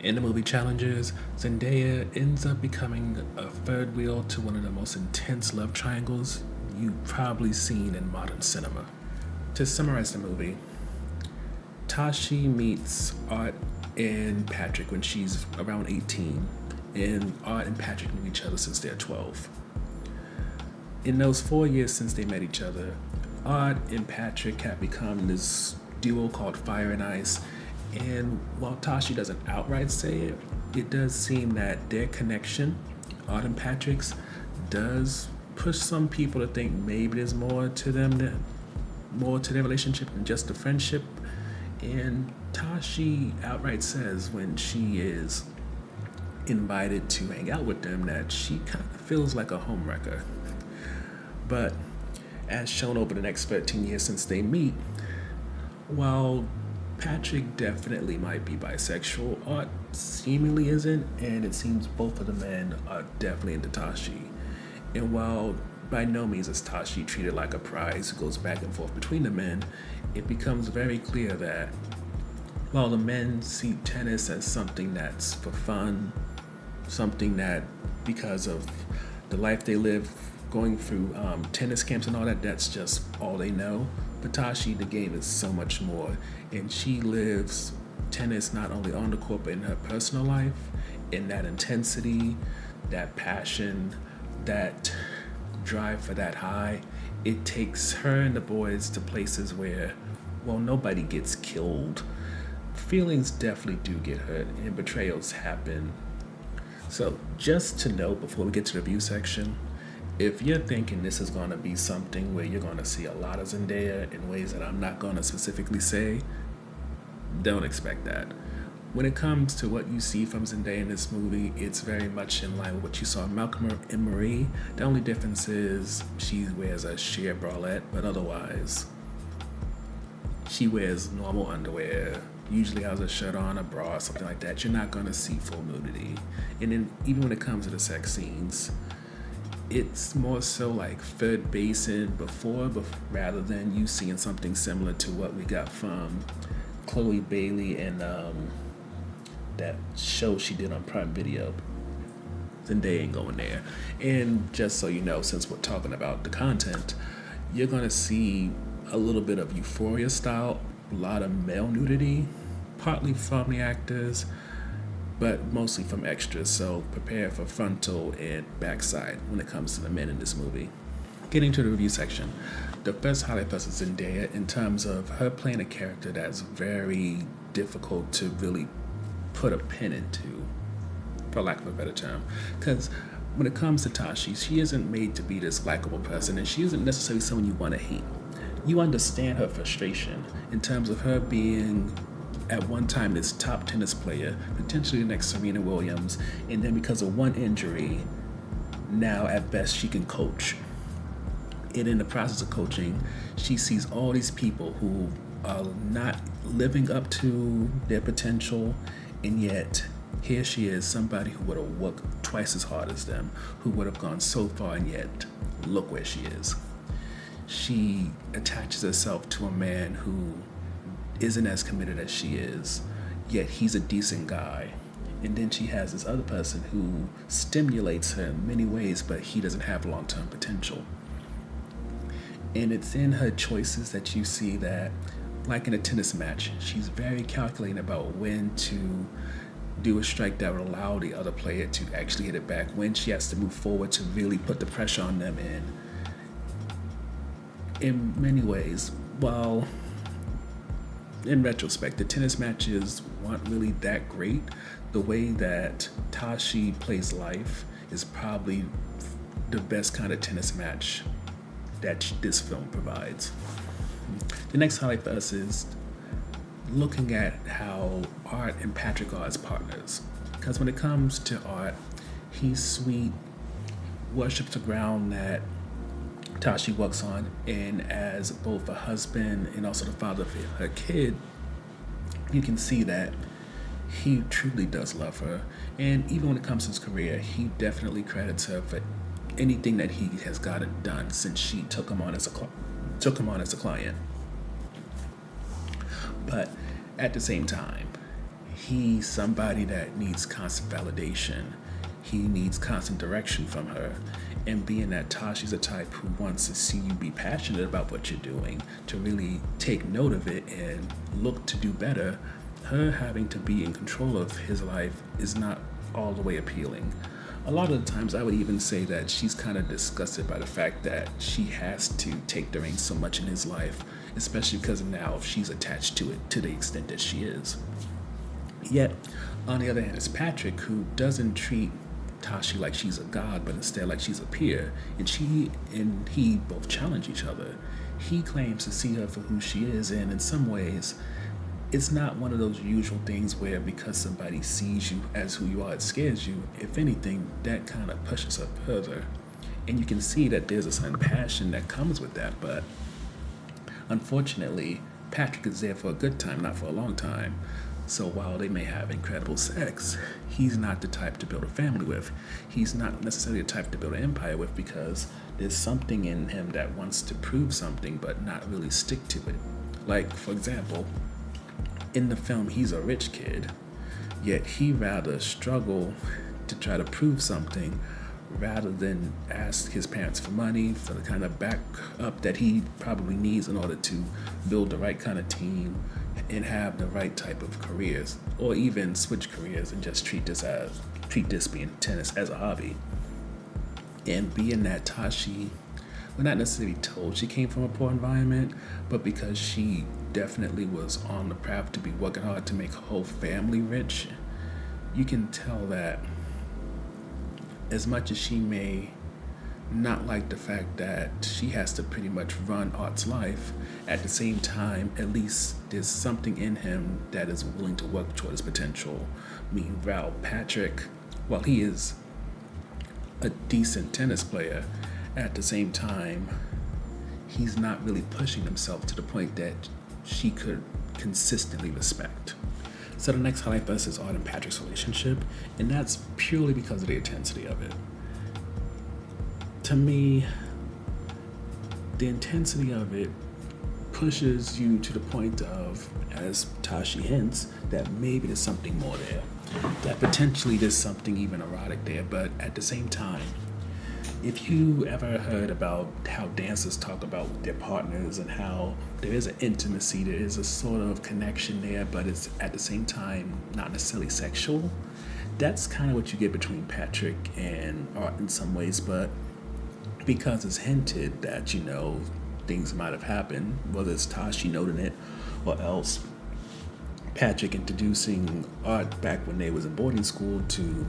In the movie Challengers, Zendaya ends up becoming a third wheel to one of the most intense love triangles you've probably seen in modern cinema. To summarize the movie, Tashi meets Art and Patrick when she's around 18, and Art and Patrick knew each other since they're 12. In those 4 years since they met each other, Art and Patrick have become this duo called Fire and Ice, and while Tashi doesn't outright say it, it does seem that their connection, Art and Patrick's, does push some people to think maybe there's more to more to their relationship than just a friendship. And Tashi outright says when she is invited to hang out with them that she kind of feels like a homewrecker. But as shown over the next 13 years since they meet, while Patrick definitely might be bisexual, Art seemingly isn't, and it seems both of the men are definitely into Tashi. And while by no means is Tashi treated like a prize who goes back and forth between the men, it becomes very clear that while the men see tennis as something that's for fun, something that because of the life they live going through tennis camps and all that, that's just all they know. But Tashi, the game is so much more, and she lives tennis not only on the court but in her personal life, in that intensity, that passion, that drive for that high. It takes her and the boys to places where, well, nobody gets killed. Feelings definitely do get hurt and betrayals happen. So just to note before we get to the review section, if you're thinking this is going to be something where you're going to see a lot of Zendaya in ways that I'm not going to specifically say, don't expect that. When it comes to what you see from Zendaya in this movie, it's very much in line with what you saw in Malcolm and Marie. The only difference is she wears a sheer bralette, but otherwise, she wears normal underwear, usually has a shirt on, a bra, something like that. You're not going to see full nudity. And then even when it comes to the sex scenes, it's more so like third basin before, rather than you seeing something similar to what we got from Chloe Bailey and that show she did on Prime Video. Zendaya ain't going there. And just so you know, since we're talking about the content, you're gonna see a little bit of Euphoria style, a lot of male nudity, partly from the actors, but mostly from extras, so prepare for frontal and backside when it comes to the men in this movie. Getting to the review section, the first highlight for us is Zendaya in terms of her playing a character that's very difficult to really put a pin into, for lack of a better term. Because when it comes to Tashi, she isn't made to be this likable person, and she isn't necessarily someone you want to hate. You understand her frustration in terms of her being at one time this top tennis player, potentially the next Serena Williams, and then because of one injury, now at best she can coach. And in the process of coaching, she sees all these people who are not living up to their potential, and yet here she is, somebody who would have worked twice as hard as them, who would have gone so far, and yet look where she is. She attaches herself to a man who isn't as committed as she is, yet he's a decent guy. And then she has this other person who stimulates her in many ways, but he doesn't have long-term potential. And it's in her choices that you see that, like in a tennis match, she's very calculating about when to do a strike that would allow the other player to actually hit it back, when she has to move forward to really put the pressure on them. In many ways, while in retrospect, the tennis matches weren't really that great, the way that Tashi plays life is probably the best kind of tennis match that this film provides. The next highlight for us is looking at how Art and Patrick are as partners. Because when it comes to Art, he's sweet, worships the ground that Tashi works on, and as both a husband and also the father of her kid, you can see that he truly does love her. And even when it comes to his career, he definitely credits her for anything that he has gotten done since she took him on as a client. But at the same time, He's somebody that needs constant validation. He needs constant direction from her. And being that Tashi's a type who wants to see you be passionate about what you're doing, to really take note of it and look to do better, her having to be in control of his life is not all the way appealing. A lot of the times I would even say that she's kind of disgusted by the fact that she has to take the reins so much in his life, especially because now she's attached to it to the extent that she is. Yet, on the other hand, it's Patrick who doesn't treat Tashi like she's a god, but instead like she's a peer, and she and he both challenge each other. He claims to see her for who she is, and in some ways, it's not one of those usual things where because somebody sees you as who you are, it scares you. If anything, that kind of pushes her further. And you can see that there's a certain passion that comes with that, but unfortunately, Patrick is there for a good time, not for a long time. So while they may have incredible sex, he's not the type to build a family with. He's not necessarily the type to build an empire with, because there's something in him that wants to prove something but not really stick to it. Like, for example, in the film, he's a rich kid, yet he rather struggle to try to prove something rather than ask his parents for money, for the kind of backup that he probably needs in order to build the right kind of team and have the right type of careers, or even switch careers and just treat this being tennis as a hobby. And being that Tashi, well, not necessarily told she came from a poor environment, but because she definitely was on the path to be working hard to make her whole family rich, you can tell that as much as she may not like the fact that she has to pretty much run Art's life, at the same time, at least there's something in him that is willing to work toward his potential. Meanwhile, Patrick, while he is a decent tennis player, at the same time, he's not really pushing himself to the point that she could consistently respect. So the next highlight for us is Art and Patrick's relationship, and that's purely because of the intensity of it. To me, the intensity of it pushes you to the point of, as Tashi hints, that maybe there's something more there, that potentially there's something even erotic there, but at the same time, if you ever heard about how dancers talk about their partners and how there is an intimacy, there is a sort of connection there, but it's at the same time not necessarily sexual, that's kind of what you get between Patrick and Art in some ways, but because it's hinted that, things might have happened, whether it's Tashi noting it or else Patrick introducing Art back when they was in boarding school to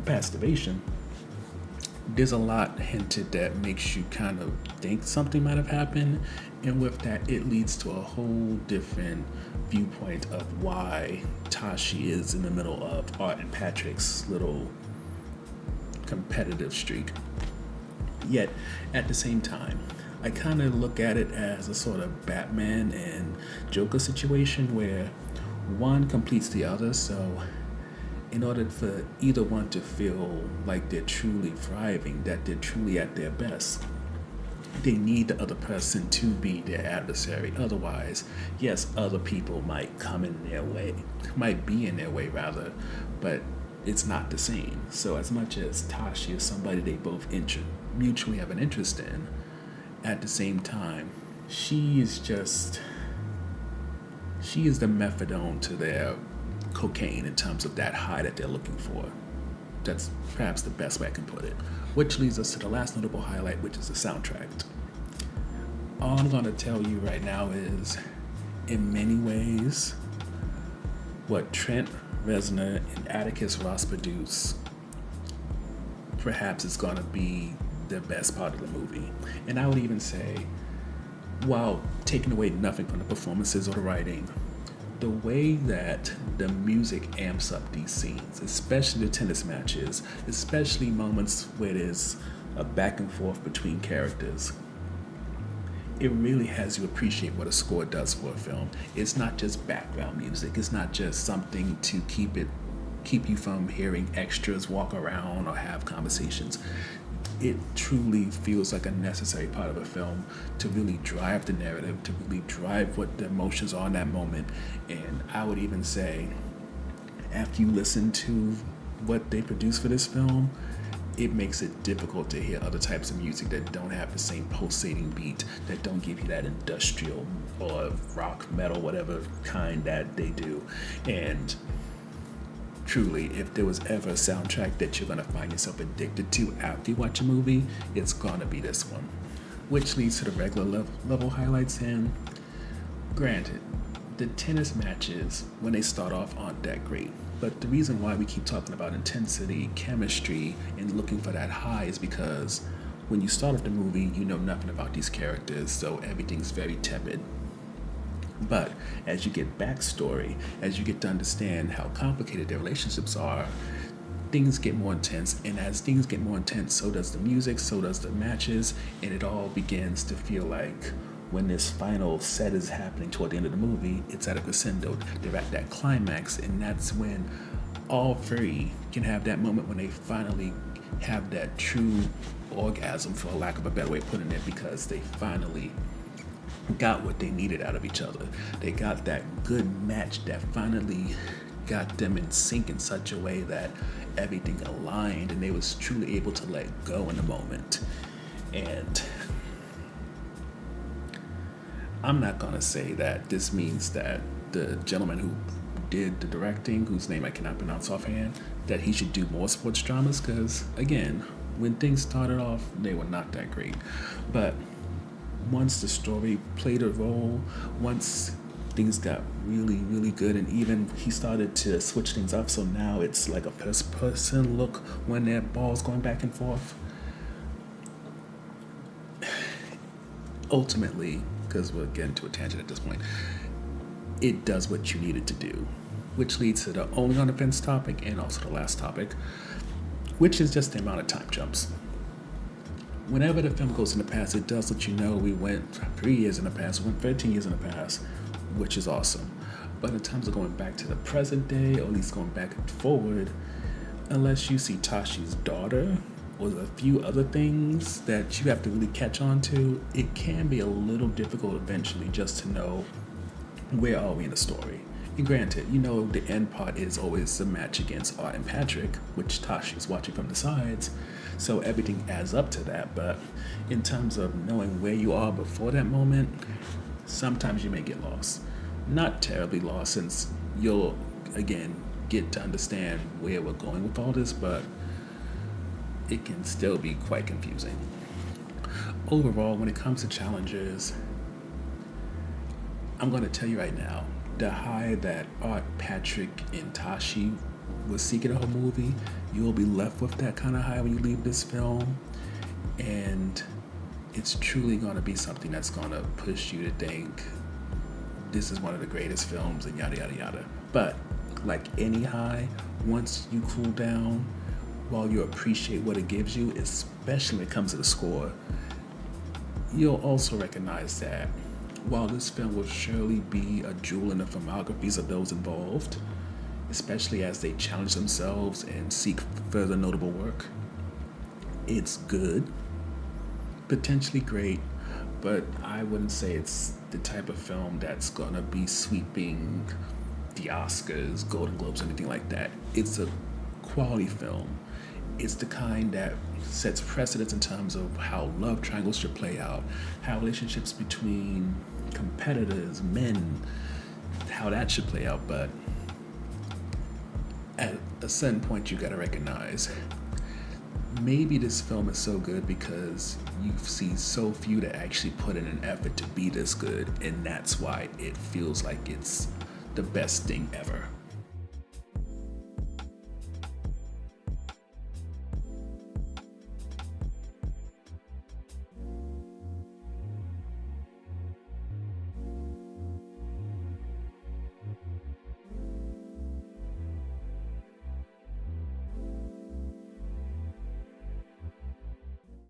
masturbation, there's a lot hinted that makes you kind of think something might have happened, and with that, it leads to a whole different viewpoint of why Tashi is in the middle of Art and Patrick's little competitive streak. Yet, at the same time, I kind of look at it as a sort of Batman and Joker situation where one completes the other, so in order for either one to feel like they're truly thriving, that they're truly at their best, they need the other person to be their adversary. Otherwise, yes, other people might be in their way rather, but it's not the same. So as much as Tashi is somebody they both mutually have an interest in, at the same time, she is the methadone to their cocaine in terms of that high that they're looking for. That's perhaps the best way I can put it. Which leads us to the last notable highlight, which is the soundtrack. All I'm going to tell you right now is, in many ways, what Trent Reznor and Atticus Ross produce perhaps is going to be the best part of the movie. And I would even say, while taking away nothing from the performances or the writing, the way that the music amps up these scenes, especially the tennis matches, especially moments where there's a back and forth between characters, it really has you appreciate what a score does for a film. It's not just background music. It's not just something to keep you from hearing extras walk around or have conversations. It truly feels like a necessary part of a film to really drive the narrative, to really drive what the emotions are in that moment. And I would even say after you listen to what they produced for this film, it makes it difficult to hear other types of music that don't have the same pulsating beat, that don't give you that industrial or rock, metal, whatever kind that they do. And truly, if there was ever a soundtrack that you're gonna find yourself addicted to after you watch a movie, it's gonna be this one. Which leads to the regular level highlights. And granted, the tennis matches, when they start off, aren't that great. But the reason why we keep talking about intensity, chemistry, and looking for that high is because when you start off the movie, you know nothing about these characters, so everything's very tepid. But as you get backstory, as you get to understand how complicated their relationships are, things get more intense. And as things get more intense, so does the music, so does the matches, and it all begins to feel like when this final set is happening toward the end of the movie, it's at a crescendo. They're at that climax, and that's when all three can have that moment when they finally have that true orgasm, for lack of a better way of putting it, because they finally got what they needed out of each other. They got that good match that finally got them in sync in such a way that everything aligned and they was truly able to let go in the moment. And I'm not gonna say that this means that the gentleman who did the directing, whose name I cannot pronounce offhand, that he should do more sports dramas, because again, when things started off, they were not that great. But once the story played a role, once things got really, really good, and even he started to switch things up, so now it's like a first-person look when that ball's going back and forth. Ultimately, because we're getting to a tangent at this point, it does what you need it to do, which leads to the only on the fence topic and also the last topic, which is just the amount of time jumps. Whenever the film goes in the past, it does let you know we went 3 years in the past, we went 13 years in the past, which is awesome. But in terms of going back to the present day, or at least going back and forward, unless you see Tashi's daughter, or a few other things that you have to really catch on to, it can be a little difficult eventually just to know where are we in the story. And granted, you know the end part is always the match against Art and Patrick, which Tashi's watching from the sides, so everything adds up to that. But in terms of knowing where you are before that moment, sometimes you may get lost. Not terribly lost, since you'll, again, get to understand where we're going with all this, but it can still be quite confusing. Overall, when it comes to challenges, I'm going to tell you right now, the high that Art, Patrick, and Tashi was seeking a whole movie, you'll be left with that kind of high when you leave this film. And it's truly going to be something that's going to push you to think this is one of the greatest films and yada, yada, yada. But like any high, once you cool down, while you appreciate what it gives you, especially when it comes to the score, you'll also recognize that while this film will surely be a jewel in the filmographies of those involved, especially as they challenge themselves and seek further notable work, it's good, potentially great, but I wouldn't say it's the type of film that's gonna be sweeping the Oscars, Golden Globes, anything like that. It's a quality film. It's the kind that sets precedents in terms of how love triangles should play out, how relationships between competitors, men, how that should play out. But at a certain point, you gotta recognize maybe this film is so good because you see so few that actually put in an effort to be this good, and that's why it feels like it's the best thing ever.